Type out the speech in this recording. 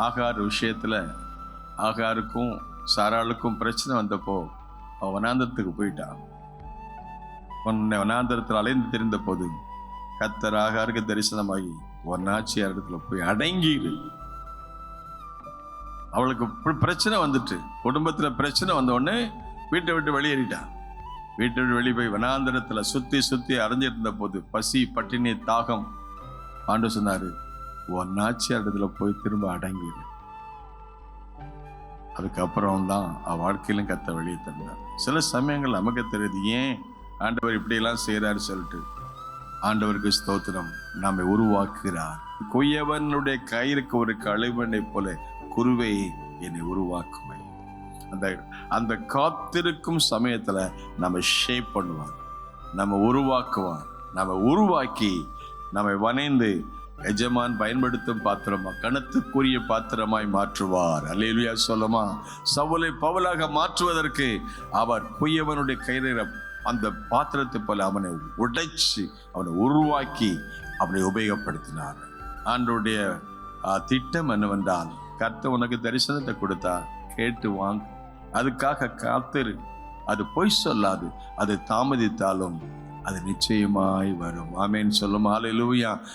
ஆகார் விஷயத்துல ஆகாருக்கும் சாராளுக்கும் பிரச்சனை வந்தப்போ அவன் வனாந்தரத்துக்கு போயிட்டான். வனாந்தரத்தில் அலைந்து தெரிந்த போது கர்த்தர் ஆகாருக்கு தரிசனமாகி ஒரு நாச்சியார் இடத்துல போய் அடங்கிடு. அவளுக்கு பிரச்சனை வந்துட்டு, குடும்பத்துல பிரச்சனை வந்த உடனே வீட்டை விட்டு வெளியேறிட்டான். வீட்டை விட்டு வெளியே போய் வனாந்தரத்துல சுத்தி சுத்தி அடைஞ்சிருந்த போது பசி, பட்டினி, தாகம். ஆண்டு சொன்னாரு, ஒரு நாச்சியார் இடத்துல போய் திரும்ப அடங்கிடு. அதுக்கப்புறம் தான் அவன் வாழ்க்கையிலும் கத்த வெளியே தந்தார். சில சமயங்கள் நமக்கு தெரியுது, ஏன் ஆண்டவர் இப்படியெல்லாம் செய்யறாரு சொல்லிட்டு. ஆண்டவருக்கு ஸ்தோத்திரம். நம்மை உருவாக்குகிறார். கொய்யவனுடைய கயிறுக்கு ஒரு களிமண்ணை போல குருவை என்னை உருவாக்குமை. அந்த காத்திருக்கும் சமயத்துல நம்ம ஷேப் பண்ணுவார், நம்ம உருவாக்குவார். நம்ம உருவாக்கி நம்மை வணைந்து எஜமான் பயன்படுத்தும் பாத்திரமா, கணத்துக்குரிய பாத்திரமாய் மாற்றுவார். அல்லேலூயா சொல்லுமா. சவுலை பவுலாக மாற்றுவதற்கு அவர் கொய்யவனுடைய கயிறை அந்த பாத்திரத்தை போல அவனை உடைச்சு அவனை உருவாக்கி அவனை உபயோகப்படுத்தினார். ஆண்டவருடைய திட்டம் என்னவென்றால், கர்த்தர் உனக்கு தரிசனத்தை கொடுத்தா கேட்டு வாங்க, அதுக்காக காத்திரு. அது பொய் சொல்லாது. அது தாமதித்தாலும் அது நிச்சயமாய் வரும். ஆமென் சொல்லும். ஹல்லேலூயா.